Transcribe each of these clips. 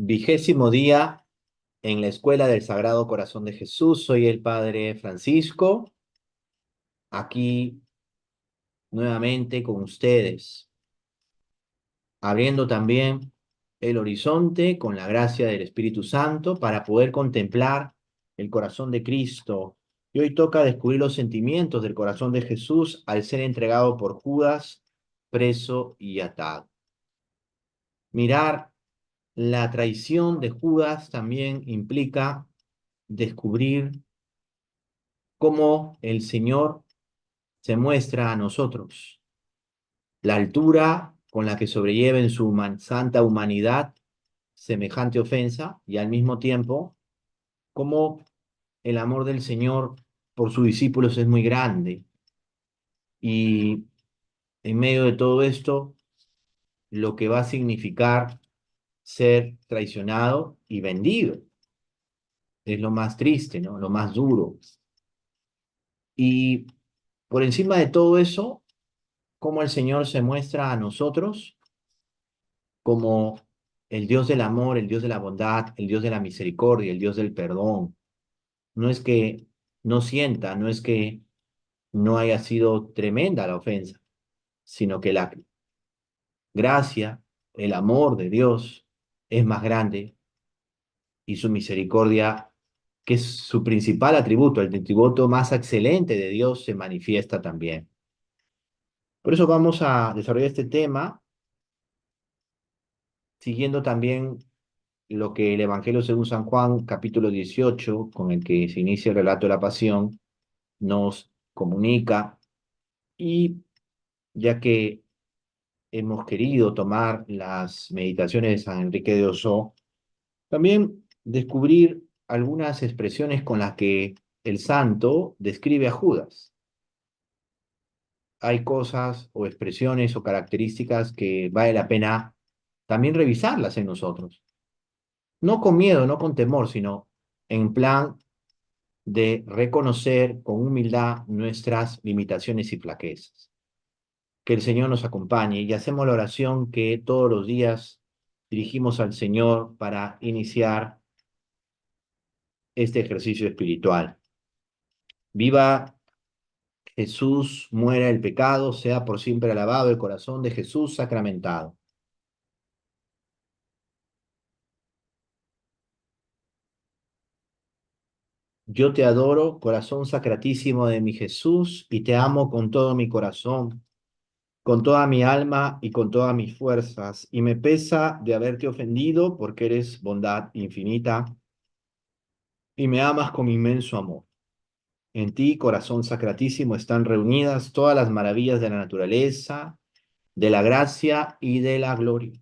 Vigésimo día en la Escuela del Sagrado Corazón de Jesús. Soy el Padre Francisco, aquí nuevamente con ustedes, abriendo también el horizonte con la gracia del Espíritu Santo para poder contemplar el corazón de Cristo. Y hoy toca descubrir los sentimientos del corazón de Jesús al ser entregado por Judas, preso y atado. Mirar la traición de Judas también implica descubrir cómo el Señor se muestra a nosotros, la altura con la que sobrelleva en su santa humanidad semejante ofensa y al mismo tiempo cómo el amor del Señor por sus discípulos es muy grande y en medio de todo esto lo que va a significar ser traicionado y vendido es lo más triste, ¿no? Lo más duro. Y por encima de todo eso, cómo el Señor se muestra a nosotros como el Dios del amor, el Dios de la bondad, el Dios de la misericordia, el Dios del perdón. No es que no sienta, no es que no haya sido tremenda la ofensa, sino que la gracia, el amor de Dios es más grande y su misericordia, que es su principal atributo, el atributo más excelente de Dios, se manifiesta también. Por eso vamos a desarrollar este tema siguiendo también lo que el Evangelio según San Juan, capítulo 18, con el que se inicia el relato de la pasión, nos comunica. Y ya que hemos querido tomar las meditaciones de San Enrique de Osó, también descubrir algunas expresiones con las que el santo describe a Judas. Hay cosas o expresiones o características que vale la pena también revisarlas en nosotros. No con miedo, no con temor, sino en plan de reconocer con humildad nuestras limitaciones y flaquezas. Que el Señor nos acompañe y hacemos la oración que todos los días dirigimos al Señor para iniciar este ejercicio espiritual. Viva Jesús, muera el pecado, sea por siempre alabado el corazón de Jesús sacramentado. Yo te adoro, corazón sacratísimo de mi Jesús, y te amo con todo mi corazón, con toda mi alma y con todas mis fuerzas, y me pesa de haberte ofendido porque eres bondad infinita y me amas con inmenso amor. En ti, corazón sacratísimo, están reunidas todas las maravillas de la naturaleza, de la gracia y de la gloria.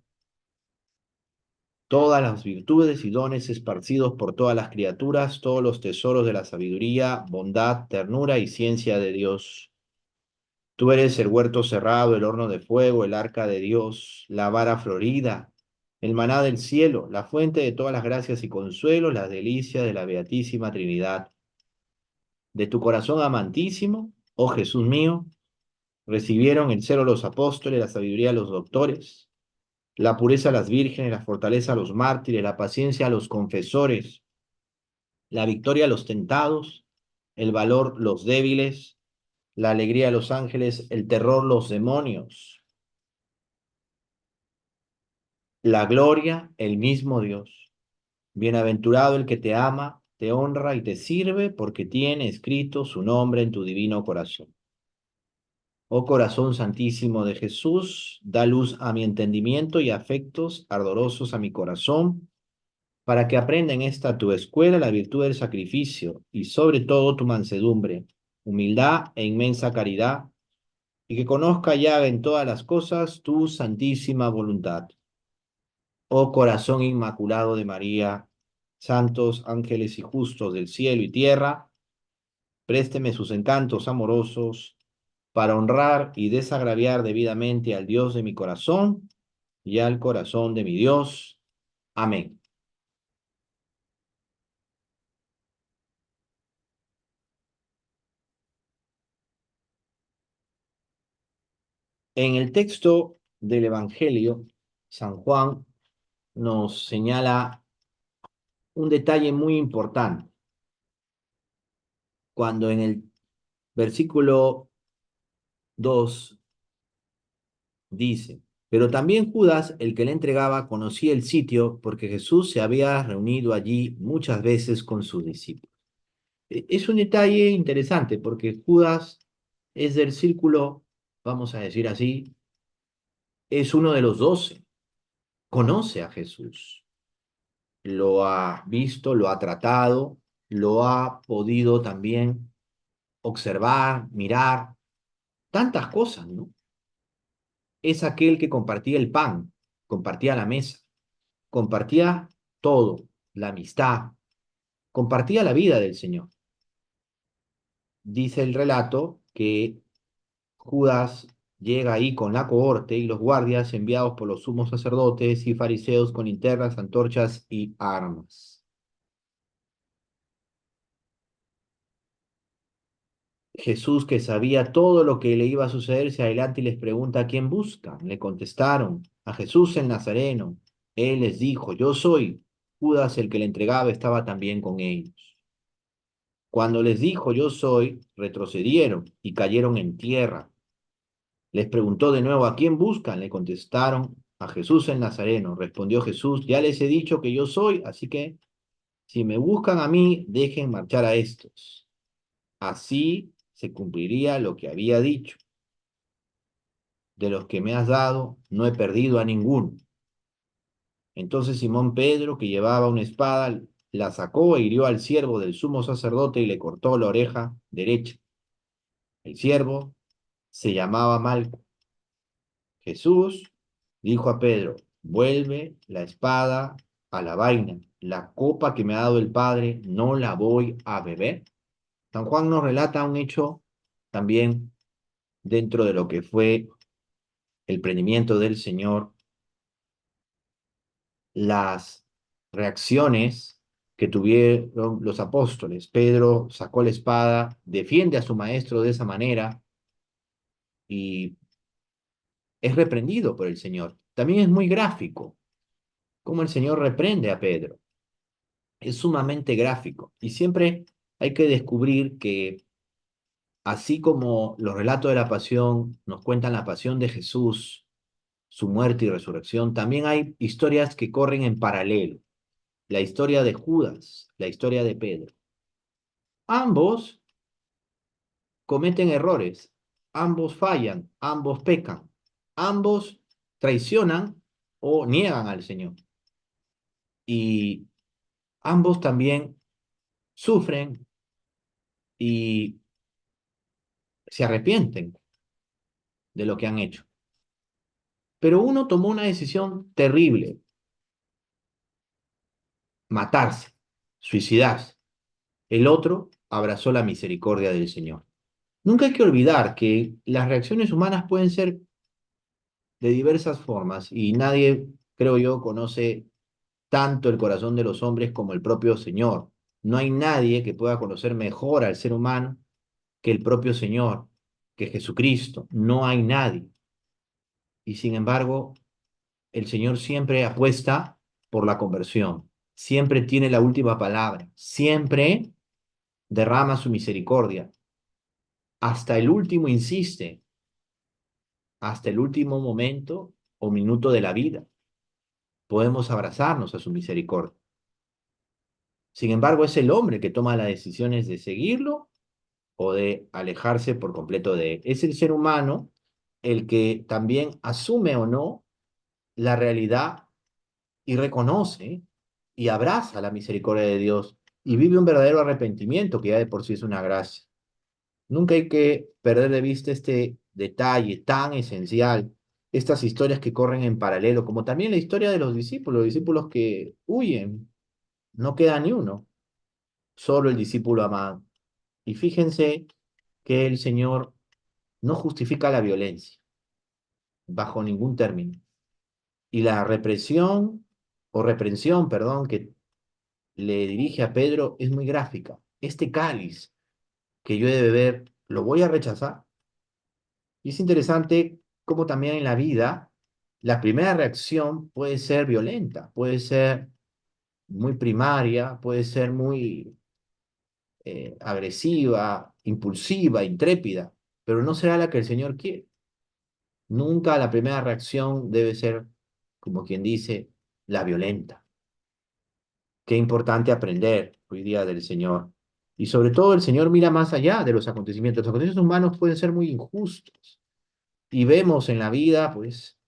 Todas las virtudes y dones esparcidos por todas las criaturas, todos los tesoros de la sabiduría, bondad, ternura y ciencia de Dios. Tú eres el huerto cerrado, el horno de fuego, el arca de Dios, la vara florida, el maná del cielo, la fuente de todas las gracias y consuelos, las delicias de la Beatísima Trinidad. De tu corazón amantísimo, oh Jesús mío, recibieron el celo los apóstoles, la sabiduría los doctores, la pureza las vírgenes, la fortaleza los mártires, la paciencia los confesores, la victoria los tentados, el valor los débiles, la alegría los ángeles, el terror los demonios, la gloria el mismo Dios. Bienaventurado el que te ama, te honra y te sirve porque tiene escrito su nombre en tu divino corazón. Oh corazón santísimo de Jesús, da luz a mi entendimiento y afectos ardorosos a mi corazón, para que aprenda en esta tu escuela la virtud del sacrificio y sobre todo tu mansedumbre, humildad e inmensa caridad, y que conozca y haga en todas las cosas tu santísima voluntad. Oh corazón inmaculado de María, santos ángeles y justos del cielo y tierra, présteme sus encantos amorosos para honrar y desagraviar debidamente al Dios de mi corazón y al corazón de mi Dios. Amén. En el texto del Evangelio, San Juan nos señala un detalle muy importante, cuando en el versículo 2 dice, pero también Judas, el que le entregaba, conocía el sitio porque Jesús se había reunido allí muchas veces con sus discípulos. Es un detalle interesante porque Judas es del círculo, vamos a decir así, es uno de los 12, conoce a Jesús, lo ha visto, lo ha tratado, lo ha podido también observar, mirar, tantas cosas, ¿no? Es aquel que compartía el pan, compartía la mesa, compartía todo, la amistad, compartía la vida del Señor. Dice el relato que Judas llega ahí con la cohorte y los guardias enviados por los sumos sacerdotes y fariseos con linternas, antorchas y armas. Jesús, que sabía todo lo que le iba a suceder, se adelanta y les pregunta a quién buscan. Le contestaron, a Jesús el Nazareno. Él les dijo, yo soy. Judas, el que le entregaba, estaba también con ellos. Cuando les dijo, yo soy, retrocedieron y cayeron en tierra. Les preguntó de nuevo, ¿a quién buscan? Le contestaron, a Jesús el Nazareno. Respondió Jesús, ya les he dicho que yo soy, así que si me buscan a mí, dejen marchar a estos. Así se cumpliría lo que había dicho. De los que me has dado, no he perdido a ninguno. Entonces Simón Pedro, que llevaba una espada, la sacó e hirió al siervo del sumo sacerdote y le cortó la oreja derecha. El siervo se llamaba Malco. Jesús dijo a Pedro, vuelve la espada a la vaina. La copa que me ha dado el Padre, ¿no la voy a beber? San Juan nos relata un hecho también dentro de lo que fue el prendimiento del Señor, las reacciones que tuvieron los apóstoles. Pedro sacó la espada, defiende a su maestro de esa manera y es reprendido por el Señor. También es muy gráfico cómo el Señor reprende a Pedro. Es sumamente gráfico y siempre hay que descubrir que así como los relatos de la pasión nos cuentan la pasión de Jesús, su muerte y resurrección, también hay historias que corren en paralelo. La historia de Judas, la historia de Pedro. Ambos cometen errores, ambos fallan, ambos pecan, ambos traicionan o niegan al Señor. Y ambos también sufren y se arrepienten de lo que han hecho. Pero uno tomó una decisión terrible, matarse, suicidarse. El otro abrazó la misericordia del Señor. Nunca hay que olvidar que las reacciones humanas pueden ser de diversas formas y nadie, creo yo, conoce tanto el corazón de los hombres como el propio Señor. No hay nadie que pueda conocer mejor al ser humano que el propio Señor, que Jesucristo. No hay nadie. Y sin embargo, el Señor siempre apuesta por la conversión, siempre tiene la última palabra, siempre derrama su misericordia, hasta el último insiste, hasta el último momento o minuto de la vida. Podemos abrazarnos a su misericordia. Sin embargo, es el hombre que toma las decisiones de seguirlo o de alejarse por completo de él. Es el ser humano el que también asume o no la realidad y reconoce y abraza la misericordia de Dios y vive un verdadero arrepentimiento que ya de por sí es una gracia. Nunca hay que perder de vista este detalle tan esencial, estas historias que corren en paralelo, como también la historia de los discípulos que huyen, no queda ni uno, solo el discípulo amado. Y fíjense que el Señor no justifica la violencia bajo ningún término. Y la represión o reprensión, perdón, que le dirige a Pedro es muy gráfica. Este cáliz que yo he de beber, ¿lo voy a rechazar? Y es interesante cómo también en la vida La primera reacción puede ser violenta, puede ser muy primaria, puede ser muy agresiva, impulsiva, intrépida, pero no será la que el Señor quiere. Nunca la primera reacción debe ser, como quien dice, la violenta. Qué importante aprender hoy día del Señor. Y sobre todo el Señor mira más allá de los acontecimientos. Los acontecimientos humanos pueden ser muy injustos. Y vemos en la vida, pues,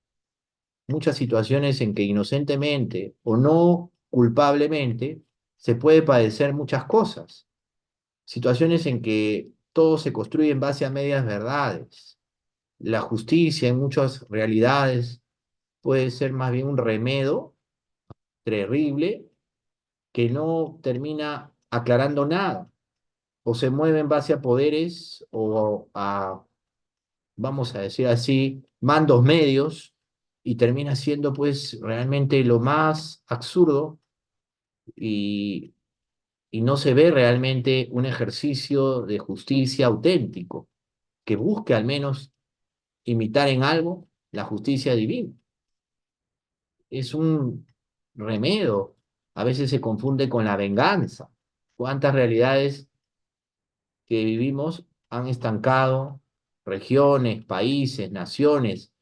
muchas situaciones en que inocentemente o no culpablemente se puede padecer muchas cosas. Situaciones en que todo se construye en base a medias verdades. La justicia en muchas realidades puede ser más bien un remedo terrible que no termina aclarando nada, o se mueve en base a poderes o a, vamos a decir así, mandos medios, y termina siendo pues realmente lo más absurdo y, y no se ve realmente un ejercicio de justicia auténtico, que busque al menos imitar en algo la justicia divina. Es un remedio, a veces se confunde con la venganza. ¿Cuántas realidades que vivimos han estancado regiones, países, naciones,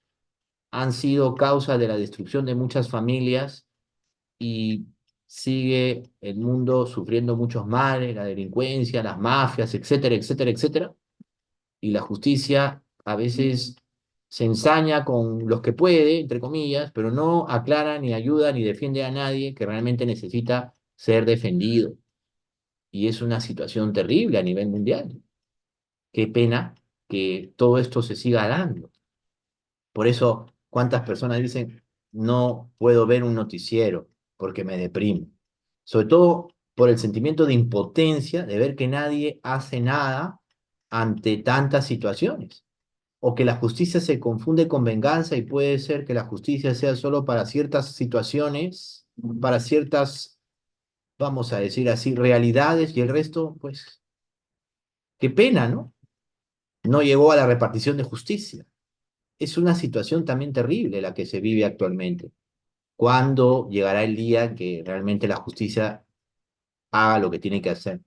han sido causa de la destrucción de muchas familias y sigue el mundo sufriendo muchos males, la delincuencia, las mafias, etcétera, etcétera, etcétera? Y la justicia a veces se ensaña con los que puede, entre comillas, pero no aclara ni ayuda ni defiende a nadie que realmente necesita ser defendido. Y es una situación terrible a nivel mundial. Qué pena que todo esto se siga dando. Por eso, ¿cuántas personas dicen, no puedo ver un noticiero porque me deprimo? Sobre todo por el sentimiento de impotencia de ver que nadie hace nada ante tantas situaciones. O que la justicia se confunde con venganza y puede ser que la justicia sea solo para ciertas situaciones, para ciertas, vamos a decir así, realidades y el resto, pues, qué pena, ¿no? No llegó a la repartición de justicia. Es una situación también terrible la que se vive actualmente. ¿Cuándo llegará el día en que realmente la justicia haga lo que tiene que hacer?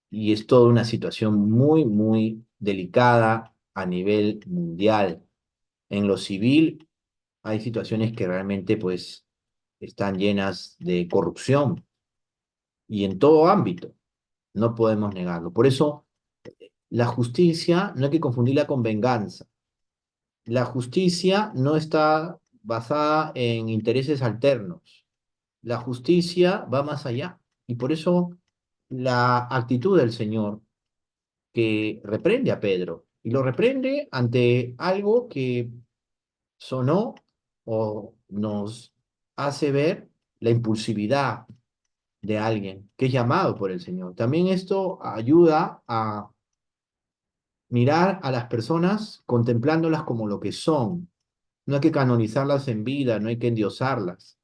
Y es toda una situación muy, muy delicada a nivel mundial. En lo civil hay situaciones que realmente pues están llenas de corrupción y en todo ámbito. No podemos negarlo. Por eso la justicia no hay que confundirla con venganza. La justicia no está basada en intereses alternos. La justicia va más allá. Y por eso la actitud del Señor que reprende a Pedro, y lo reprende ante algo que sonó o nos hace ver la impulsividad de alguien que es llamado por el Señor. También esto ayuda a mirar a las personas contemplándolas como lo que son. No hay que canonizarlas en vida, no hay que endiosarlas.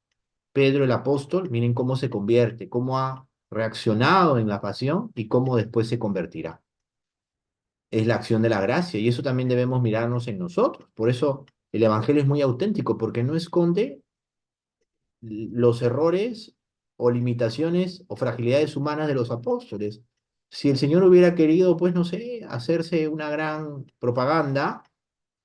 Pedro el apóstol, miren cómo se convierte, cómo ha reaccionado en la pasión y cómo después se convertirá. Es la acción de la gracia y eso también debemos mirarnos en nosotros. Por eso el Evangelio es muy auténtico porque no esconde los errores o limitaciones o fragilidades humanas de los apóstoles. Si el Señor hubiera querido, pues no sé, hacerse una gran propaganda,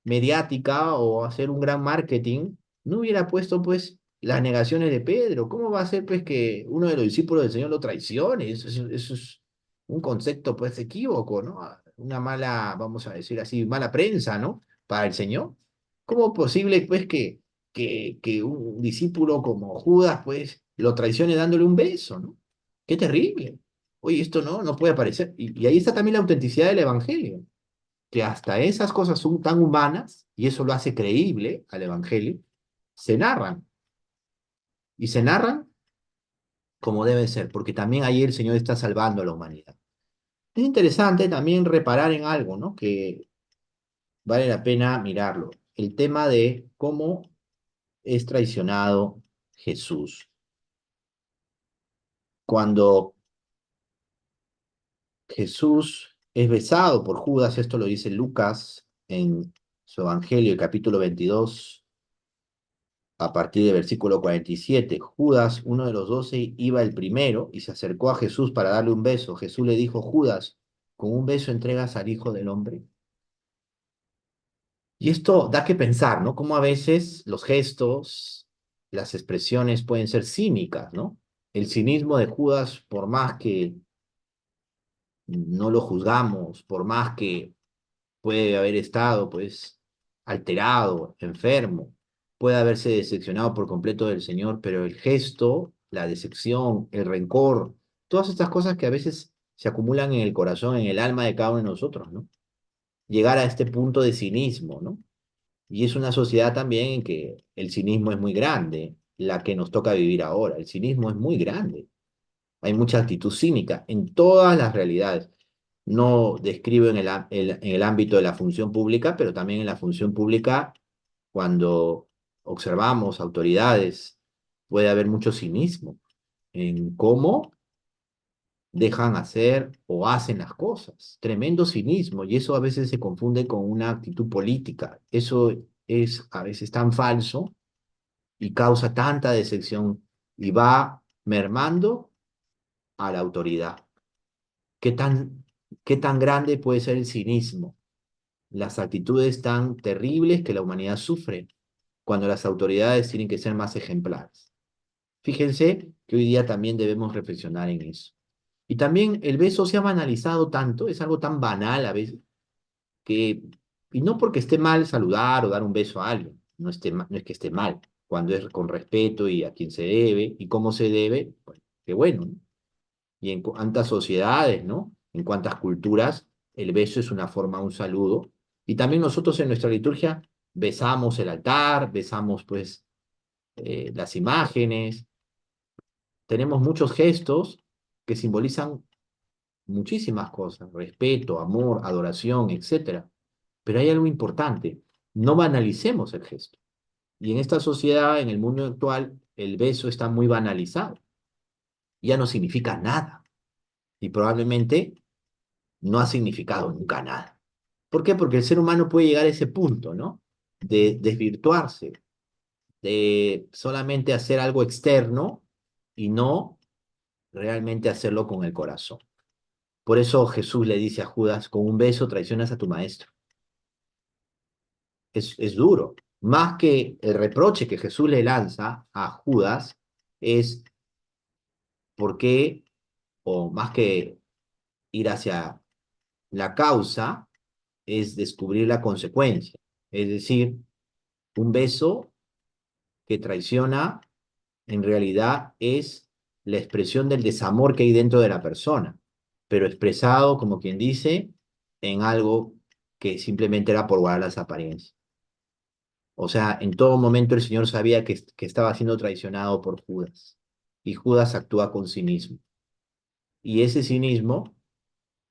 mediática o hacer un gran marketing, no hubiera puesto pues las negaciones de Pedro. ¿Cómo va a ser pues que uno de los discípulos del Señor lo traicione? Eso es un concepto pues equívoco, ¿no? Una mala, vamos a decir así, mala prensa, ¿no? Para el Señor. ¿Cómo es posible pues que un discípulo como Judas pues lo traicione dándole un beso, ¿no? Qué terrible. Oye, esto no puede aparecer. Y ahí está también la autenticidad del Evangelio, que hasta esas cosas son tan humanas, y eso lo hace creíble al Evangelio, se narran, y se narran como debe ser, porque también ahí el Señor está salvando a la humanidad. Es interesante también reparar en algo, ¿no? Que vale la pena mirarlo, el tema de cómo es traicionado Jesús. Cuando Jesús es besado por Judas, esto lo dice Lucas en su Evangelio, el capítulo 22. a partir del versículo 47. Judas, uno de los 12, iba el primero y se acercó a Jesús para darle un beso. Jesús le dijo, Judas, ¿con un beso entregas al Hijo del Hombre? Y esto da que pensar, ¿no? Cómo a veces los gestos, las expresiones pueden ser cínicas, ¿no? El cinismo de Judas, por más que no lo juzgamos, por más que puede haber estado, pues, alterado, enfermo, puede haberse decepcionado por completo del Señor, pero el gesto, la decepción, el rencor, todas estas cosas que a veces se acumulan en el corazón, en el alma de cada uno de nosotros, ¿no? Llegar a este punto de cinismo, ¿no? Y es una sociedad también en que el cinismo es muy grande, la que nos toca vivir ahora. El cinismo es muy grande. Hay mucha actitud cínica en todas las realidades. No describo en el ámbito de la función pública, pero también en la función pública, cuando observamos autoridades, puede haber mucho cinismo en cómo dejan hacer o hacen las cosas. Tremendo cinismo, y eso a veces se confunde con una actitud política. Eso es a veces tan falso y causa tanta decepción y va mermando a la autoridad. ¿Qué tan, qué tan grande puede ser el cinismo? Las actitudes tan terribles que la humanidad sufre cuando las autoridades tienen que ser más ejemplares. Fíjense que hoy día también debemos reflexionar en eso. Y también el beso se ha banalizado tanto, es algo tan banal a veces, que, y no porque esté mal saludar o dar un beso a alguien, no es que esté mal, cuando es con respeto y a quien se debe y cómo se debe, pues qué bueno, ¿no? Y en cuántas sociedades, ¿no? En cuántas culturas el beso es una forma, un saludo. Y también nosotros en nuestra liturgia besamos el altar, besamos pues las imágenes, tenemos muchos gestos que simbolizan muchísimas cosas, respeto, amor, adoración, etcétera. Pero hay algo importante, no banalicemos el gesto. Y en esta sociedad, en el mundo actual, el beso está muy banalizado. Ya no significa nada. Y probablemente no ha significado nunca nada. ¿Por qué? Porque el ser humano puede llegar a ese punto, ¿no? De desvirtuarse, de solamente hacer algo externo y no realmente hacerlo con el corazón. Por eso Jesús le dice a Judas, con un beso traicionas a tu maestro. Es duro. Más que el reproche que Jesús le lanza a Judas, es por qué, o más que ir hacia la causa, es descubrir la consecuencia. Es decir, un beso que traiciona en realidad es la expresión del desamor que hay dentro de la persona, pero expresado, como quien dice, en algo que simplemente era por guardar las apariencias. O sea, en todo momento el Señor sabía que estaba siendo traicionado por Judas, y Judas actúa con cinismo. Y ese cinismo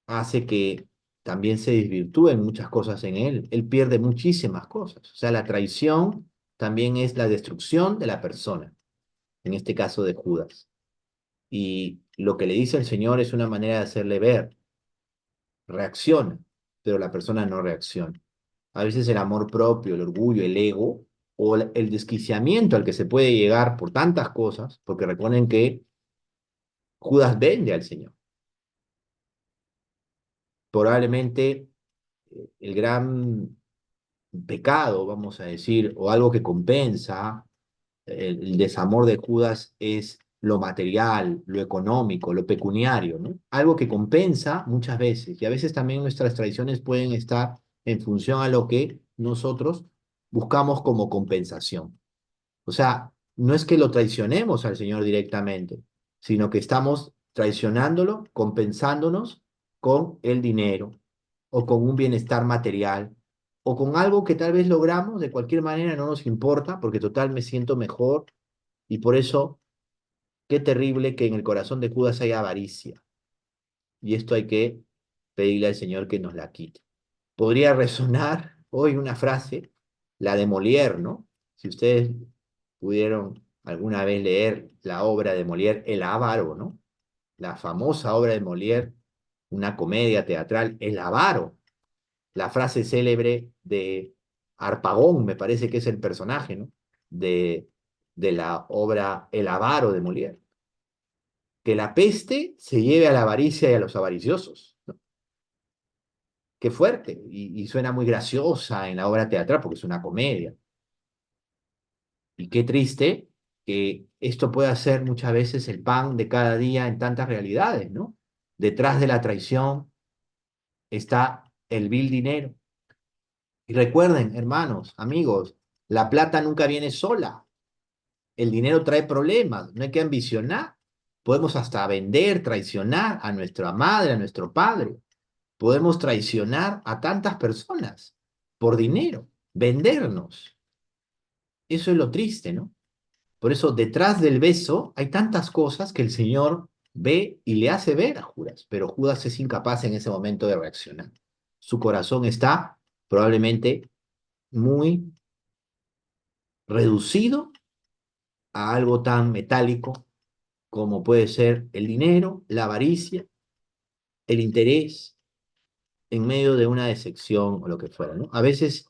hace que también se desvirtúen muchas cosas en él. Él pierde muchísimas cosas. O sea, la traición también es la destrucción de la persona, en este caso de Judas. Y lo que le dice el Señor es una manera de hacerle ver, reacciona, pero la persona no reacciona. A veces el amor propio, el orgullo, el ego o el desquiciamiento al que se puede llegar por tantas cosas, porque recuerden que Judas vende al Señor. Probablemente el gran pecado, vamos a decir, o algo que compensa el desamor de Judas es lo material, lo económico, lo pecuniario, ¿no? Algo que compensa muchas veces, y a veces también nuestras tradiciones pueden estar en función a lo que nosotros buscamos como compensación. O sea, no es que lo traicionemos al Señor directamente, sino que estamos traicionándolo, compensándonos con el dinero o con un bienestar material o con algo que tal vez logramos, de cualquier manera no nos importa, porque total me siento mejor y por eso, qué terrible que en el corazón de Judas haya avaricia. Y esto hay que pedirle al Señor que nos la quite. Podría resonar hoy una frase, la de Molière, ¿no? Si ustedes pudieron alguna vez leer la obra de Molière, El Avaro, ¿no? La famosa obra de Molière, una comedia teatral, El Avaro. La frase célebre de Harpagón, me parece que es el personaje, ¿no? De de la obra El avaro de Molière. Que la peste se lleve a la avaricia y a los avariciosos, ¿no? Qué fuerte, y suena muy graciosa en la obra teatral porque es una comedia. Y qué triste que esto pueda ser muchas veces el pan de cada día en tantas realidades, ¿no? Detrás de la traición está el vil dinero. Y recuerden, hermanos, amigos, la plata nunca viene sola. El dinero trae problemas, no hay que ambicionar. Podemos hasta vender, traicionar a nuestra madre, a nuestro padre. Podemos traicionar a tantas personas por dinero, vendernos. Eso es lo triste, ¿no? Por eso detrás del beso hay tantas cosas que el Señor ve y le hace ver a Judas, pero Judas es incapaz en ese momento de reaccionar. Su corazón está probablemente muy reducido a algo tan metálico como puede ser el dinero, la avaricia, el interés, en medio de una decepción o lo que fuera, ¿no? A veces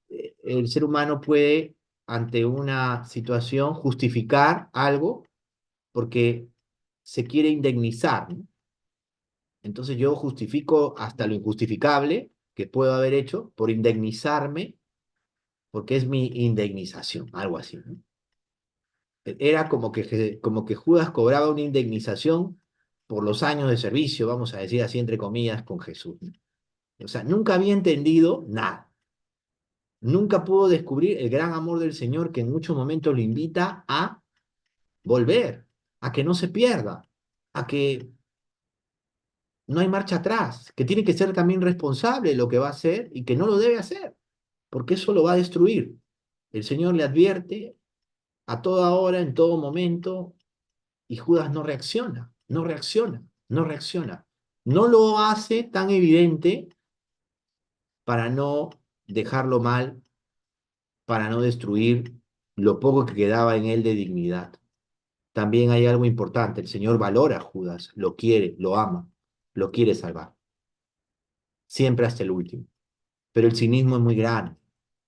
el ser humano puede, ante una situación, justificar algo porque se quiere indemnizar, ¿no? Entonces yo justifico hasta lo injustificable que puedo haber hecho por indemnizarme, porque es mi indemnización, algo así, ¿no? Era como que Judas cobraba una indemnización por los años de servicio, vamos a decir así entre comillas, con Jesús, ¿no? O sea, nunca había entendido nada. Nunca pudo descubrir el gran amor del Señor que en muchos momentos lo invita a volver, a que no se pierda, a que no hay marcha atrás, que tiene que ser también responsable de lo que va a hacer y que no lo debe hacer, porque eso lo va a destruir. El Señor le advierte a toda hora, en todo momento, y Judas no reacciona, no reacciona, no reacciona. No lo hace tan evidente para no dejarlo mal, para no destruir lo poco que quedaba en él de dignidad. También hay algo importante, el Señor valora a Judas, lo quiere, lo ama, lo quiere salvar, siempre hasta el último. Pero el cinismo es muy grande.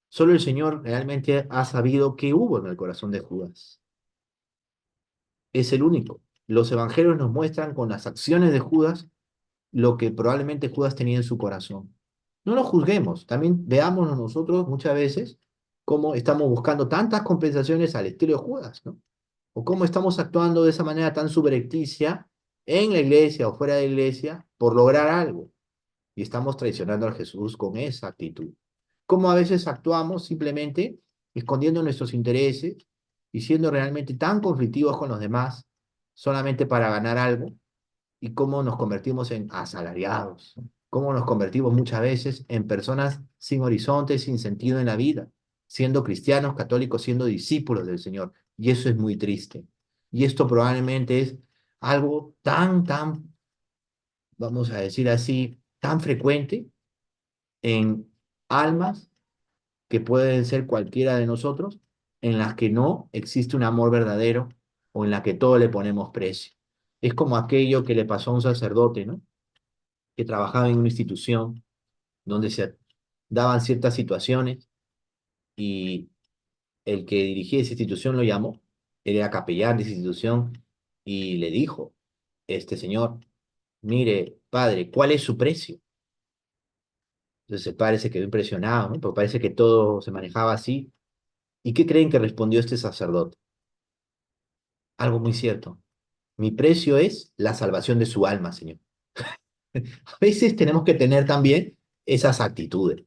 Solo el Señor realmente ha sabido qué hubo en el corazón de Judas. Es el único. Los evangelios nos muestran con las acciones de Judas lo que probablemente Judas tenía en su corazón. No lo juzguemos, también veámonos nosotros muchas veces cómo estamos buscando tantas compensaciones al estilo de Judas, ¿no? O cómo estamos actuando de esa manera tan subrepticia en la iglesia o fuera de la iglesia por lograr algo. Y estamos traicionando a Jesús con esa actitud. Cómo a veces actuamos simplemente escondiendo nuestros intereses y siendo realmente tan conflictivos con los demás solamente para ganar algo, y cómo nos convertimos en asalariados, cómo nos convertimos muchas veces en personas sin horizonte, sin sentido en la vida, siendo cristianos, católicos, siendo discípulos del Señor. Y eso es muy triste. Y esto probablemente es algo tan, vamos a decir así, tan frecuente en almas que pueden ser cualquiera de nosotros, en las que no existe un amor verdadero o en la que todo le ponemos precio. Es como aquello que le pasó a un sacerdote, ¿no? Que trabajaba en una institución donde se daban ciertas situaciones y el que dirigía esa institución lo llamó, él era capellán de esa institución y le dijo, este señor, mire, padre, ¿cuál es su precio? Entonces el padre se quedó impresionado, ¿no? Porque parece que todo se manejaba así. ¿Y qué creen que respondió este sacerdote? Algo muy cierto. Mi precio es la salvación de su alma, señor. A veces tenemos que tener también esas actitudes.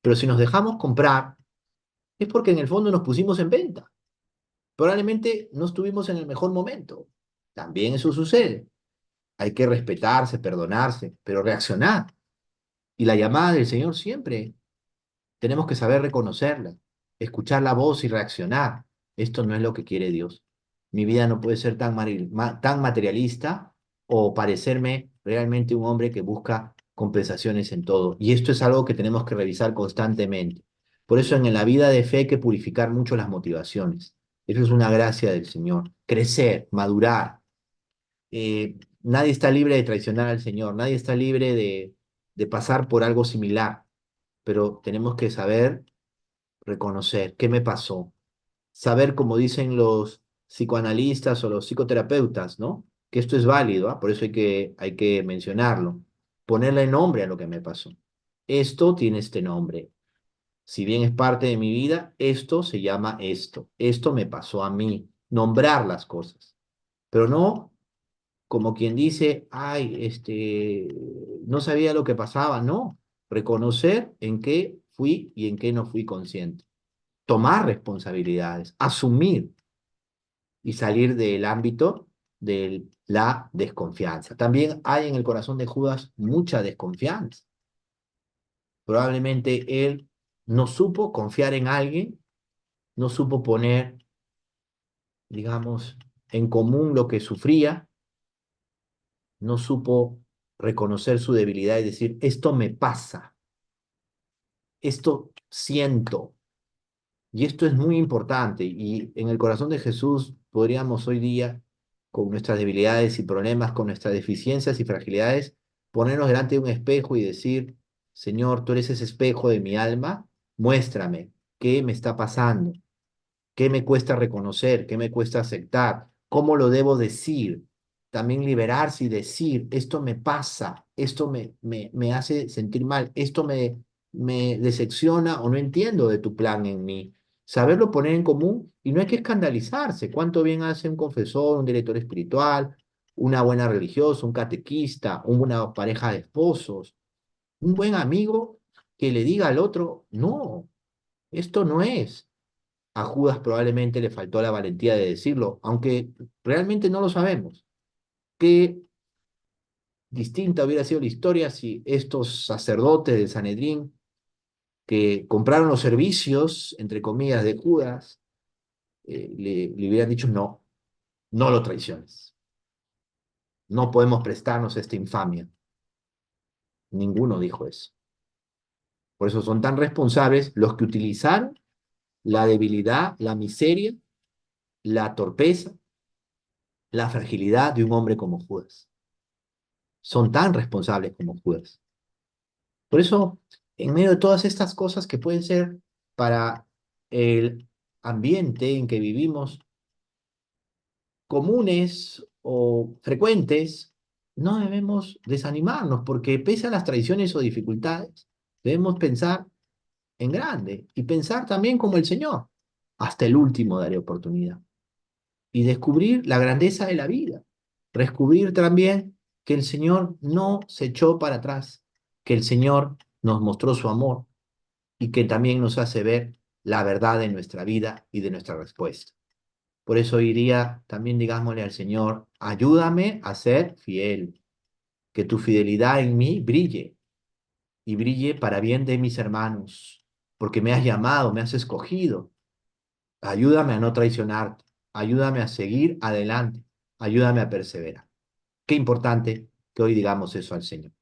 Pero si nos dejamos comprar, es porque en el fondo nos pusimos en venta. Probablemente no estuvimos en el mejor momento. También eso sucede. Hay que respetarse, perdonarse, pero reaccionar. Y la llamada del Señor siempre tenemos que saber reconocerla, escuchar la voz y reaccionar. Esto no es lo que quiere Dios. Mi vida no puede ser tan materialista o parecerme realmente un hombre que busca compensaciones en todo. Y esto es algo que tenemos que revisar constantemente. Por eso en la vida de fe hay que purificar mucho las motivaciones. Eso es una gracia del Señor. Crecer, madurar. Nadie está libre de traicionar al Señor, nadie está libre de pasar por algo similar, pero tenemos que saber reconocer qué me pasó, saber, como dicen los psicoanalistas o los psicoterapeutas, ¿no? Que esto es válido, ¿ah? Por eso hay que mencionarlo. Ponerle nombre a lo que me pasó. Esto tiene este nombre. Si bien es parte de mi vida, esto se llama esto. Esto me pasó a mí. Nombrar las cosas. Pero no como quien dice, ay, no sabía lo que pasaba. No. Reconocer en qué fui y en qué no fui consciente. Tomar responsabilidades, asumir y salir del ámbito de la desconfianza. También hay en el corazón de Judas mucha desconfianza. Probablemente él no supo confiar en alguien, no supo poner, digamos, en común lo que sufría, no supo reconocer su debilidad y decir, esto me pasa, esto siento. Y esto es muy importante. Y en el corazón de Jesús podríamos hoy día, con nuestras debilidades y problemas, con nuestras deficiencias y fragilidades, ponernos delante de un espejo y decir, Señor, tú eres ese espejo de mi alma, muéstrame qué me está pasando. ¿Qué me cuesta reconocer? ¿Qué me cuesta aceptar? ¿Cómo lo debo decir? También liberarse y decir, esto me pasa, esto me hace sentir mal, esto me decepciona o no entiendo de tu plan en mí. Saberlo poner en común y no hay que escandalizarse. ¿Cuánto bien hace un confesor, un director espiritual, una buena religiosa, un catequista, una buena pareja de esposos, un buen amigo que le diga al otro, no, esto no es? A Judas probablemente le faltó la valentía de decirlo, aunque realmente no lo sabemos. Qué distinta hubiera sido la historia si estos sacerdotes del Sanedrín, que compraron los servicios, entre comillas, de Judas, le hubieran dicho, no, no lo traiciones, no podemos prestarnos a esta infamia. Ninguno dijo eso. Por eso son tan responsables los que utilizaron la debilidad, la miseria, la torpeza, la fragilidad de un hombre como Judas. Son tan responsables como Judas. Por eso, en medio de todas estas cosas que pueden ser para el ambiente en que vivimos comunes o frecuentes, no debemos desanimarnos, porque pese a las traiciones o dificultades, debemos pensar en grande y pensar también como el Señor. Hasta el último daré oportunidad. Y descubrir la grandeza de la vida. Descubrir también que el Señor no se echó para atrás, que el Señor nos mostró su amor y que también nos hace ver la verdad de nuestra vida y de nuestra respuesta. Por eso hoy día también digámosle al Señor, ayúdame a ser fiel, que tu fidelidad en mí brille y brille para bien de mis hermanos, porque me has llamado, me has escogido. Ayúdame a no traicionarte, ayúdame a seguir adelante, ayúdame a perseverar. Qué importante que hoy digamos eso al Señor.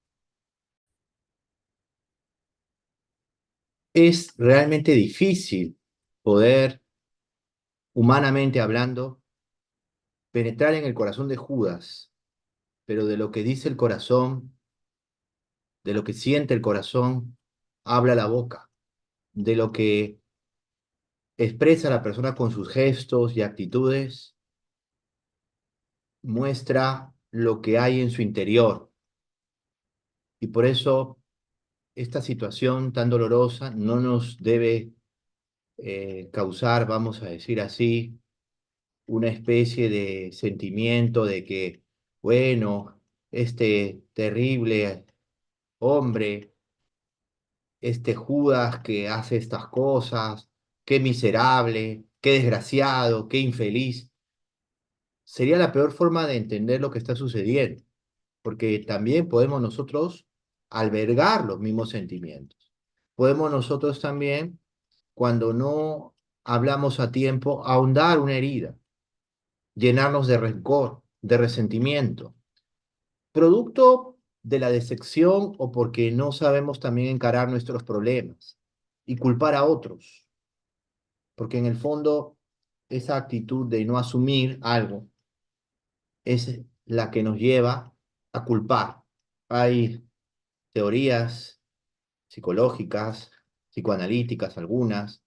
Es realmente difícil poder, humanamente hablando, penetrar en el corazón de Judas, pero de lo que dice el corazón, de lo que siente el corazón, habla la boca, de lo que expresa la persona con sus gestos y actitudes, muestra lo que hay en su interior. Y por eso esta situación tan dolorosa no nos debe causar, vamos a decir así, una especie de sentimiento de que, bueno, este terrible hombre, este Judas que hace estas cosas, qué miserable, qué desgraciado, qué infeliz. Sería la peor forma de entender lo que está sucediendo, porque también podemos nosotros albergar los mismos sentimientos. Podemos nosotros también, cuando no hablamos a tiempo, ahondar una herida, llenarnos de rencor, de resentimiento, producto de la decepción o porque no sabemos también encarar nuestros problemas y culpar a otros, porque en el fondo esa actitud de no asumir algo es la que nos lleva a culpar. Hay teorías psicológicas, psicoanalíticas algunas,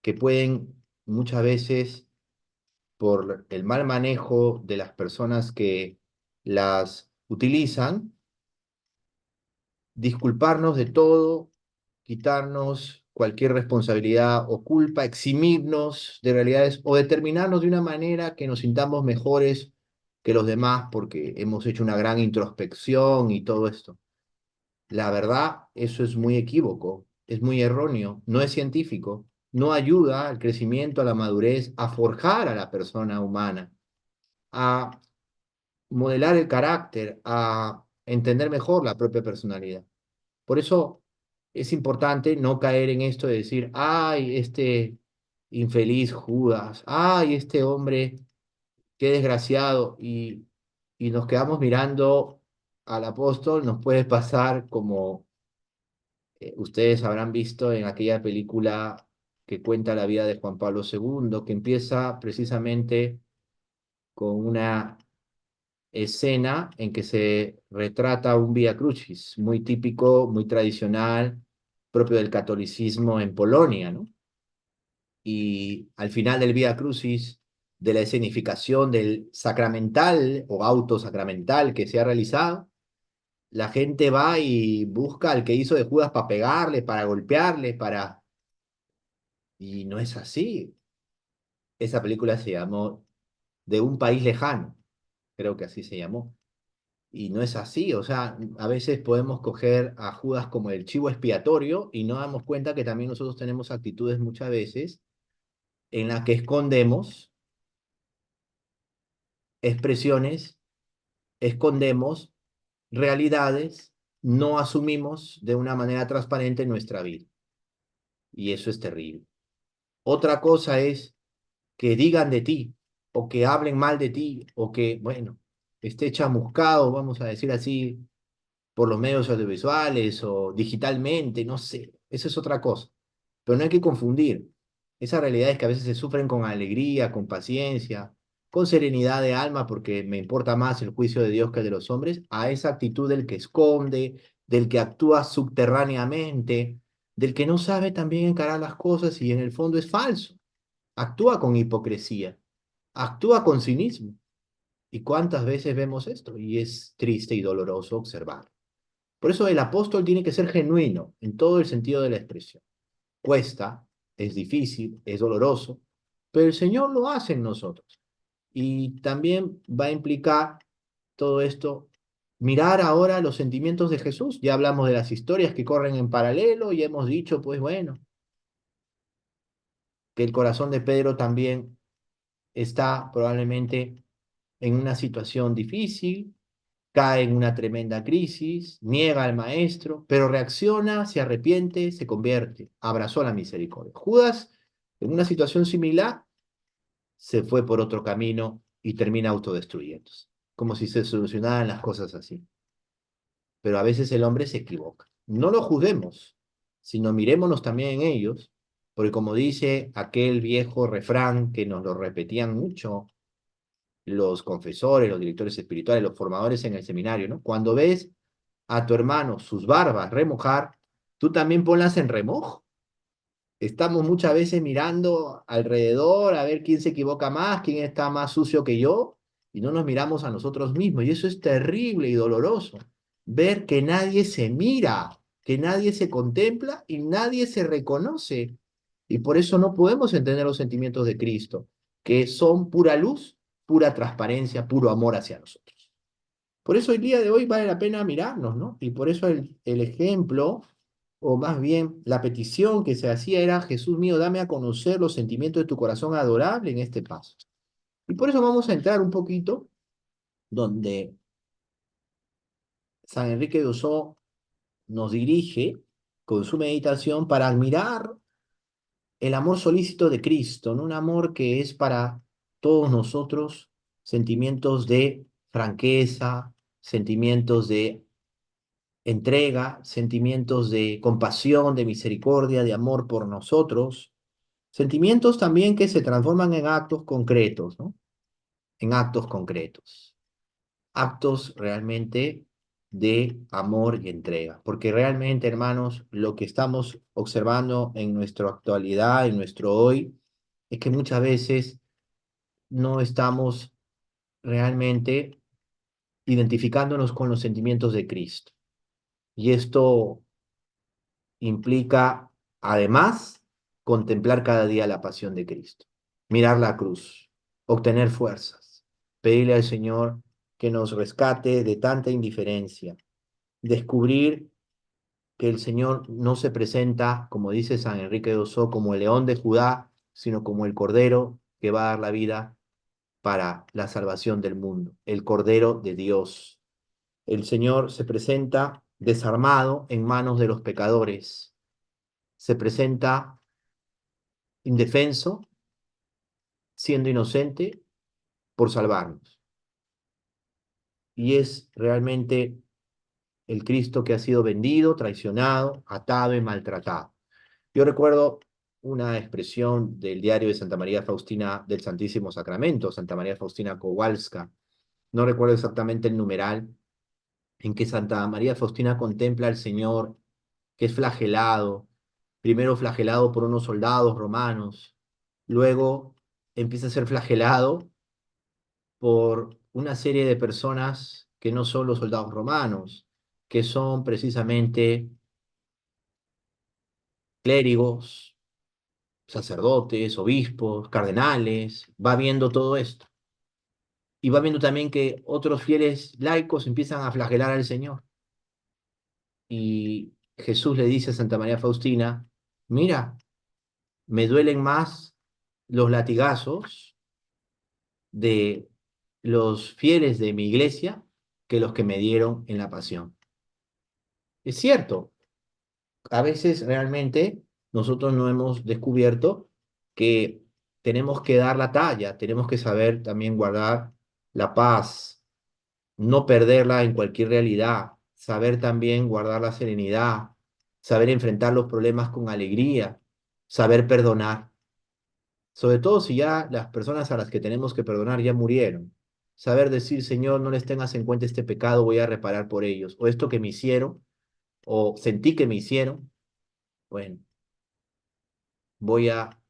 que pueden muchas veces por el mal manejo de las personas que las utilizan, disculparnos de todo, quitarnos cualquier responsabilidad o culpa, eximirnos de realidades o determinarnos de una manera que nos sintamos mejores que los demás porque hemos hecho una gran introspección y todo esto. La verdad, eso es muy equívoco, es muy erróneo, no es científico, no ayuda al crecimiento, a la madurez, a forjar a la persona humana, a modelar el carácter, a entender mejor la propia personalidad. Por eso es importante no caer en esto de decir, ay, este infeliz Judas, ay, este hombre, qué desgraciado, y nos quedamos mirando al apóstol, nos puede pasar como ustedes habrán visto en aquella película que cuenta la vida de Juan Pablo II, que empieza precisamente con una escena en que se retrata un Vía Crucis, muy típico, muy tradicional, propio del catolicismo en Polonia, ¿no? Y al final del Vía Crucis, de la escenificación del sacramental o autosacramental que se ha realizado, la gente va y busca al que hizo de Judas para pegarle, para golpearle, para... Y no es así. Esa película se llamó De un país lejano, creo que así se llamó. Y no es así, o sea, a veces podemos coger a Judas como el chivo expiatorio y no damos cuenta que también nosotros tenemos actitudes muchas veces en las que escondemos expresiones, escondemos realidades, no asumimos de una manera transparente nuestra vida. Y eso es terrible. Otra cosa es que digan de ti, o que hablen mal de ti, o que, bueno, esté chamuscado, vamos a decir así, por los medios audiovisuales o digitalmente, no sé, eso es otra cosa. Pero no hay que confundir esas realidades que a veces se sufren con alegría, con paciencia, con serenidad de alma, porque me importa más el juicio de Dios que el de los hombres, a esa actitud del que esconde, del que actúa subterráneamente, del que no sabe también encarar las cosas y en el fondo es falso, actúa con hipocresía, actúa con cinismo. ¿Y cuántas veces vemos esto? Y es triste y doloroso observar. Por eso el apóstol tiene que ser genuino en todo el sentido de la expresión. Cuesta, es difícil, es doloroso, pero el Señor lo hace en nosotros. Y también va a implicar todo esto, mirar ahora los sentimientos de Jesús. Ya hablamos de las historias que corren en paralelo y hemos dicho, pues bueno, que el corazón de Pedro también está probablemente en una situación difícil, cae en una tremenda crisis, niega al maestro, pero reacciona, se arrepiente, se convierte, abrazó la misericordia. Judas, en una situación similar, se fue por otro camino y termina autodestruyéndose, como si se solucionaran las cosas así. Pero a veces el hombre se equivoca. No lo juzguemos, sino mirémonos también en ellos, porque como dice aquel viejo refrán que nos lo repetían mucho los confesores, los directores espirituales, los formadores en el seminario, ¿no? Cuando ves a tu hermano sus barbas remojar, tú también ponlas en remojo. Estamos muchas veces mirando alrededor a ver quién se equivoca más, quién está más sucio que yo, y no nos miramos a nosotros mismos. Y eso es terrible y doloroso. Ver que nadie se mira, que nadie se contempla y nadie se reconoce. Y por eso no podemos entender los sentimientos de Cristo, que son pura luz, pura transparencia, puro amor hacia nosotros. Por eso el día de hoy vale la pena mirarnos, ¿no? Y por eso el ejemplo, o más bien la petición que se hacía era, Jesús mío, dame a conocer los sentimientos de tu corazón adorable en este paso. Y por eso vamos a entrar un poquito donde San Enrique de Ossó nos dirige con su meditación para admirar el amor solícito de Cristo, ¿no? Un amor que es para todos nosotros sentimientos de franqueza, sentimientos de entrega, sentimientos de compasión, de misericordia, de amor por nosotros, sentimientos también que se transforman en actos concretos, ¿no? En actos concretos, actos realmente de amor y entrega, porque realmente, hermanos, lo que estamos observando en nuestra actualidad, en nuestro hoy, es que muchas veces no estamos realmente identificándonos con los sentimientos de Cristo. Y esto implica, además, contemplar cada día la pasión de Cristo, mirar la cruz, obtener fuerzas, pedirle al Señor que nos rescate de tanta indiferencia, descubrir que el Señor no se presenta, como dice San Enrique de Ossó, como el león de Judá, sino como el cordero que va a dar la vida para la salvación del mundo, el cordero de Dios. El Señor se presenta desarmado en manos de los pecadores, se presenta indefenso, siendo inocente, por salvarnos. Y es realmente el Cristo que ha sido vendido, traicionado, atado y maltratado. Yo recuerdo una expresión del diario de Santa María Faustina del Santísimo Sacramento, Santa María Faustina Kowalska. No recuerdo exactamente el numeral en que Santa María Faustina contempla al Señor que es flagelado, primero flagelado por unos soldados romanos, luego empieza a ser flagelado por una serie de personas que no son los soldados romanos, que son precisamente clérigos, sacerdotes, obispos, cardenales, va viendo todo esto. Y va viendo también que otros fieles laicos empiezan a flagelar al Señor. Y Jesús le dice a Santa María Faustina, mira, me duelen más los latigazos de los fieles de mi iglesia que los que me dieron en la pasión. Es cierto, a veces realmente nosotros no hemos descubierto que tenemos que dar la talla, tenemos que saber también guardar la paz, no perderla en cualquier realidad, saber también guardar la serenidad, saber enfrentar los problemas con alegría, saber perdonar, sobre todo si ya las personas a las que tenemos que perdonar ya murieron. Saber decir, Señor, no les tengas en cuenta este pecado, voy a reparar por ellos, o esto que me hicieron, o sentí que me hicieron, bueno, voy a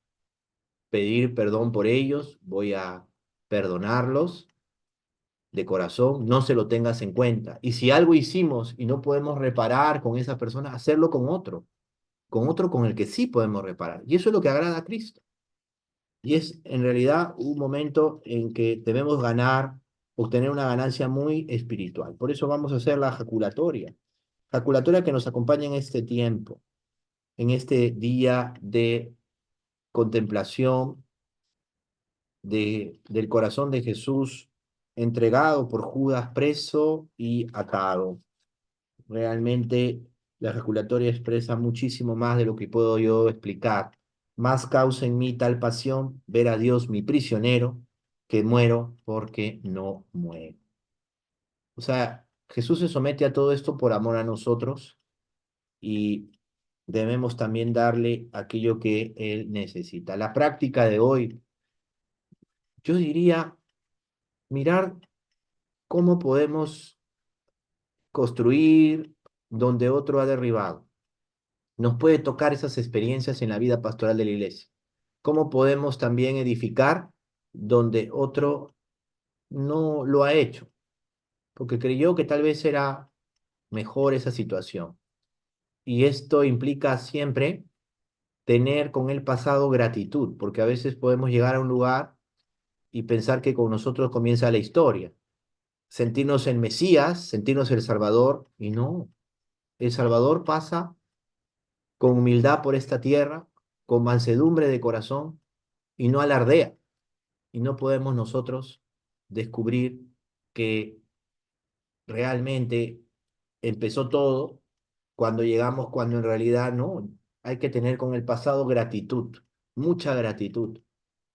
pedir perdón por ellos, voy a perdonarlos de corazón, no se lo tengas en cuenta. Y si algo hicimos y no podemos reparar con esa persona, hacerlo con otro con el que sí podemos reparar. Y eso es lo que agrada a Cristo. Y es en realidad un momento en que debemos ganar, obtener una ganancia muy espiritual. Por eso vamos a hacer la jaculatoria que nos acompaña en este tiempo, en este día de contemplación del corazón de Jesús entregado por Judas, preso y atado. Realmente la ejaculatoria expresa muchísimo más de lo que puedo yo explicar. Más causa en mí tal pasión, ver a Dios mi prisionero, que muero porque no muero. O sea, Jesús se somete a todo esto por amor a nosotros y debemos también darle aquello que Él necesita. La práctica de hoy, yo diría, mirar cómo podemos construir donde otro ha derribado. Nos puede tocar esas experiencias en la vida pastoral de la iglesia. ¿Cómo podemos también edificar donde otro no lo ha hecho? Porque creyó que tal vez era mejor esa situación. Y esto implica siempre tener con el pasado gratitud, porque a veces podemos llegar a un lugar y pensar que con nosotros comienza la historia. Sentirnos el Mesías, sentirnos el Salvador, y no. El Salvador pasa con humildad por esta tierra, con mansedumbre de corazón y no alardea. Y no podemos nosotros descubrir que realmente empezó todo cuando llegamos, cuando en realidad no. Hay que tener con el pasado gratitud, mucha gratitud.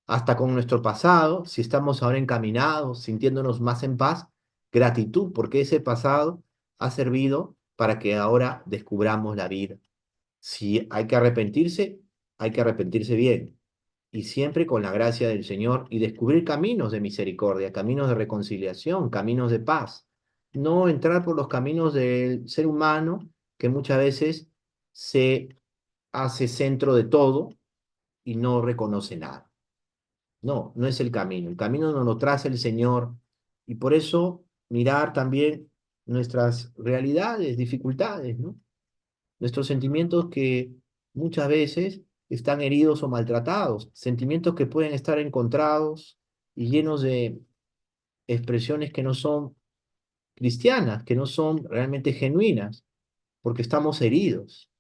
Hasta con nuestro pasado, si estamos ahora encaminados, sintiéndonos más en paz, gratitud, porque ese pasado ha servido para que ahora descubramos la vida. Si hay que arrepentirse bien y siempre con la gracia del Señor y descubrir caminos de misericordia, caminos de reconciliación, caminos de paz. No entrar por los caminos del ser humano que muchas veces se hace centro de todo y no reconoce nada. No, no es el camino nos lo traza el Señor y por eso mirar también nuestras realidades, dificultades, ¿no? Nuestros sentimientos que muchas veces están heridos o maltratados, sentimientos que pueden estar encontrados y llenos de expresiones que no son cristianas, que no son realmente genuinas, porque estamos heridos.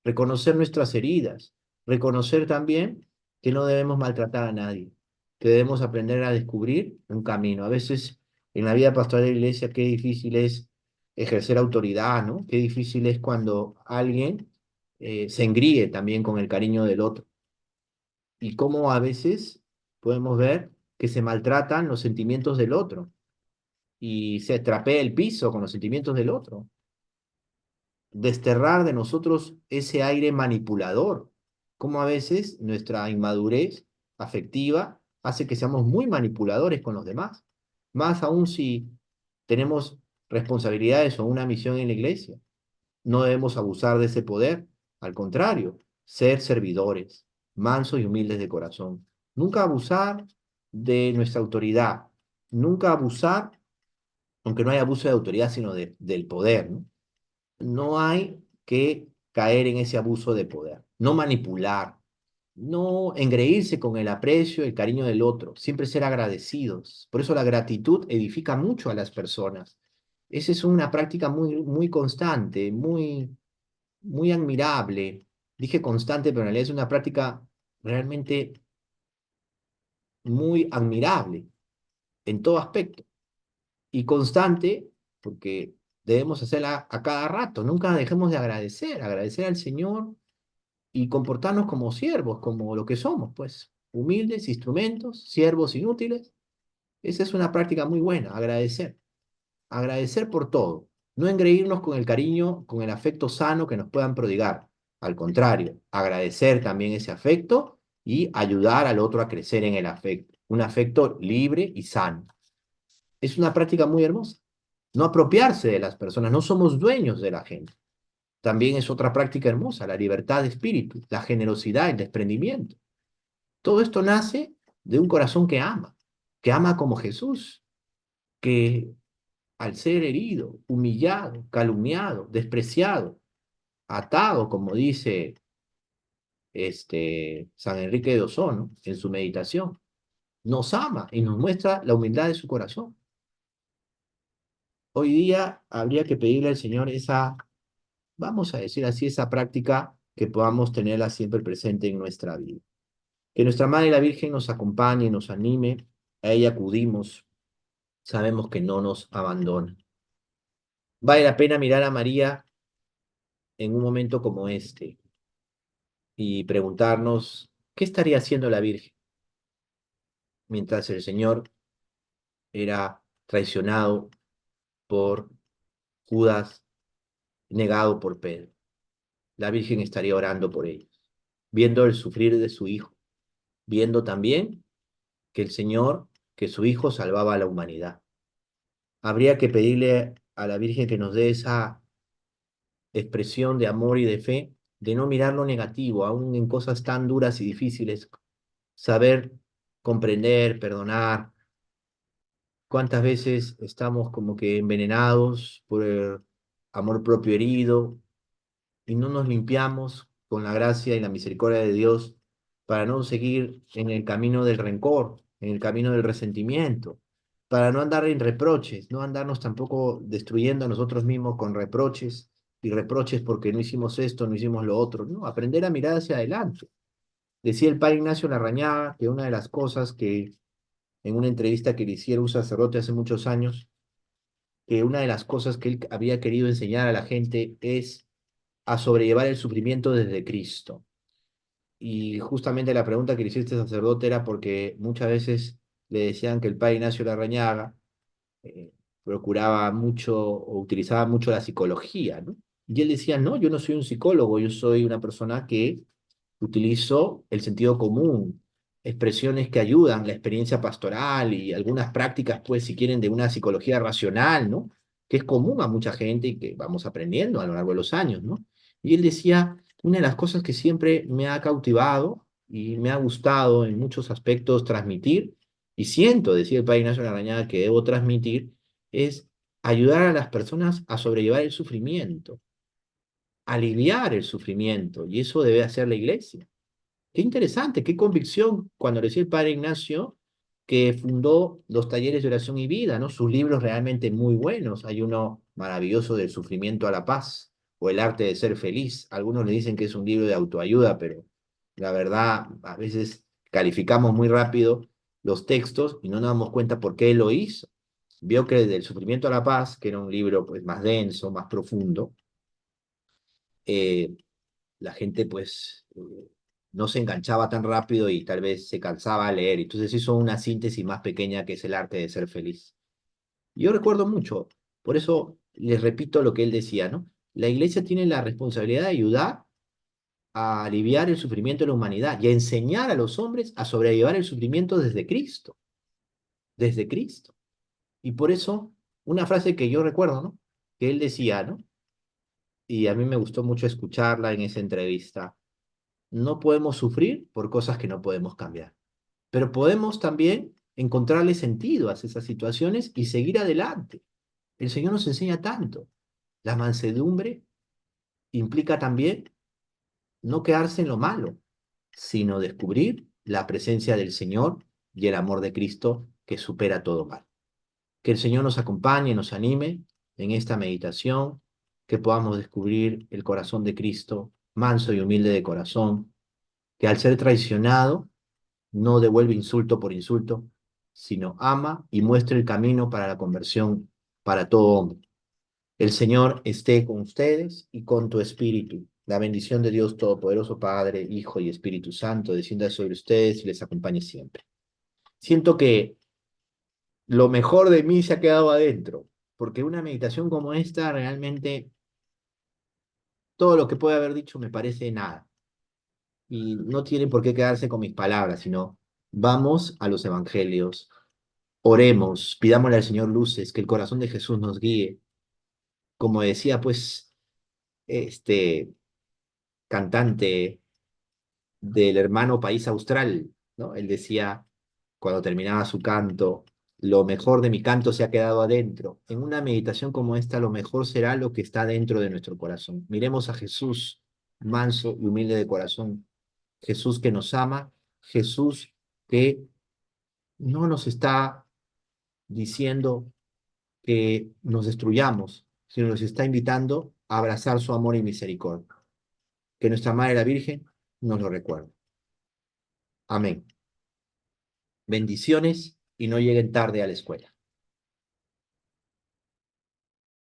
Reconocer nuestras heridas, reconocer también que no debemos maltratar a nadie, que debemos aprender a descubrir un camino. A veces en la vida pastoral de la iglesia, qué difícil es ejercer autoridad, ¿no? Qué difícil es cuando alguien se engríe también con el cariño del otro. Y cómo a veces podemos ver que se maltratan los sentimientos del otro y se trapea el piso con los sentimientos del otro. Desterrar de nosotros ese aire manipulador, como a veces nuestra inmadurez afectiva hace que seamos muy manipuladores con los demás, más aún si tenemos responsabilidades o una misión en la iglesia. No debemos abusar de ese poder, al contrario, ser servidores, mansos y humildes de corazón. Nunca abusar de nuestra autoridad, nunca abusar, aunque no haya abuso de autoridad, sino del poder, ¿no? No hay que caer en ese abuso de poder, no manipular, no engreírse con el aprecio, el cariño del otro, siempre ser agradecidos. Por eso la gratitud edifica mucho a las personas. Esa es una práctica muy, muy constante, muy, muy admirable. Dije constante, pero en realidad es una práctica realmente muy admirable en todo aspecto y constante porque debemos hacerla a cada rato. Nunca dejemos de agradecer, agradecer al Señor y comportarnos como siervos, como lo que somos, pues, humildes instrumentos, siervos inútiles. Esa es una práctica muy buena, agradecer, agradecer por todo, no engreírnos con el cariño, con el afecto sano que nos puedan prodigar. Al contrario, agradecer también ese afecto y ayudar al otro a crecer en el afecto, un afecto libre y sano. Es una práctica muy hermosa. No apropiarse de las personas, no somos dueños de la gente. También es otra práctica hermosa, la libertad de espíritu, la generosidad, el desprendimiento. Todo esto nace de un corazón que ama como Jesús, que al ser herido, humillado, calumniado, despreciado, atado, como dice San Enrique de Osorno en su meditación, nos ama y nos muestra la humildad de su corazón. Hoy día habría que pedirle al Señor esa, vamos a decir así, esa práctica que podamos tenerla siempre presente en nuestra vida. Que nuestra Madre la Virgen nos acompañe, nos anime, a ella acudimos, sabemos que no nos abandona. Vale la pena mirar a María en un momento como este y preguntarnos, ¿qué estaría haciendo la Virgen mientras el Señor era traicionado por Judas, negado por Pedro? La Virgen estaría orando por ellos, viendo el sufrir de su Hijo, viendo también que el Señor, que su Hijo salvaba a la humanidad. Habría que pedirle a la Virgen que nos dé esa expresión de amor y de fe, de no mirar lo negativo, aún en cosas tan duras y difíciles, saber comprender, perdonar. ¿Cuántas veces estamos como que envenenados por el amor propio herido y no nos limpiamos con la gracia y la misericordia de Dios para no seguir en el camino del rencor, en el camino del resentimiento, para no andar en reproches, no andarnos tampoco destruyendo a nosotros mismos con reproches y reproches porque no hicimos esto, no hicimos lo otro, no, aprender a mirar hacia adelante. Decía el padre Ignacio Larrañaga que una de las cosas que en una entrevista que le hicieron un sacerdote hace muchos años, que una de las cosas que él había querido enseñar a la gente es a sobrellevar el sufrimiento desde Cristo. Y justamente la pregunta que le hizo este sacerdote era porque muchas veces le decían que el padre Ignacio Larrañaga eh, procuraba mucho o utilizaba mucho la psicología, ¿no? Y él decía, no, yo no soy un psicólogo, yo soy una persona que utilizo el sentido común, expresiones que ayudan, la experiencia pastoral y algunas prácticas, pues, si quieren, de una psicología racional, ¿no? Que es común a mucha gente y que vamos aprendiendo a lo largo de los años, ¿no? Y él decía, una de las cosas que siempre me ha cautivado y me ha gustado en muchos aspectos transmitir, y siento, decía el padre Ignacio Larrañaga, que debo transmitir, es ayudar a las personas a sobrellevar el sufrimiento, aliviar el sufrimiento, y eso debe hacer la iglesia. Qué interesante, qué convicción cuando le decía el padre Ignacio que fundó los talleres de oración y vida, ¿no? Sus libros realmente muy buenos. Hay uno maravilloso del sufrimiento a la paz o el arte de ser feliz. Algunos le dicen que es un libro de autoayuda, pero la verdad, a veces calificamos muy rápido los textos y no nos damos cuenta por qué él lo hizo. Vio que del sufrimiento a la paz, que era un libro pues más denso, más profundo, eh, la gente pues no se enganchaba tan rápido y tal vez se cansaba a leer. Entonces hizo una síntesis más pequeña que es el arte de ser feliz. Yo recuerdo mucho, por eso les repito lo que él decía, ¿no? La iglesia tiene la responsabilidad de ayudar a aliviar el sufrimiento de la humanidad y a enseñar a los hombres a sobrellevar el sufrimiento desde Cristo, desde Cristo. Y por eso, una frase que yo recuerdo, ¿no? Que él decía, ¿no? Y a mí me gustó mucho escucharla en esa entrevista. No podemos sufrir por cosas que no podemos cambiar, pero podemos también encontrarle sentido a esas situaciones y seguir adelante. El Señor nos enseña tanto. La mansedumbre implica también no quedarse en lo malo, sino descubrir la presencia del Señor y el amor de Cristo que supera todo mal. Que el Señor nos acompañe, nos anime en esta meditación, que podamos descubrir el corazón de Cristo, manso y humilde de corazón, que al ser traicionado no devuelve insulto por insulto, sino ama y muestra el camino para la conversión para todo hombre. El Señor esté con ustedes y con tu espíritu. La bendición de Dios Todopoderoso, Padre, Hijo y Espíritu Santo, descienda sobre ustedes y les acompañe siempre. Siento que lo mejor de mí se ha quedado adentro, porque una meditación como esta realmente todo lo que puede haber dicho me parece nada. Y no tiene por qué quedarse con mis palabras, sino vamos a los evangelios, oremos, pidámosle al Señor luces, que el corazón de Jesús nos guíe. Como decía, pues, este cantante del hermano país austral, ¿no? Él decía, cuando terminaba su canto, lo mejor de mi canto se ha quedado adentro. En una meditación como esta, lo mejor será lo que está dentro de nuestro corazón. Miremos a Jesús, manso y humilde de corazón. Jesús que nos ama, Jesús que no nos está diciendo que nos destruyamos, sino nos está invitando a abrazar su amor y misericordia. Que nuestra Madre la Virgen nos lo recuerde. Amén. Bendiciones y no lleguen tarde a la escuela.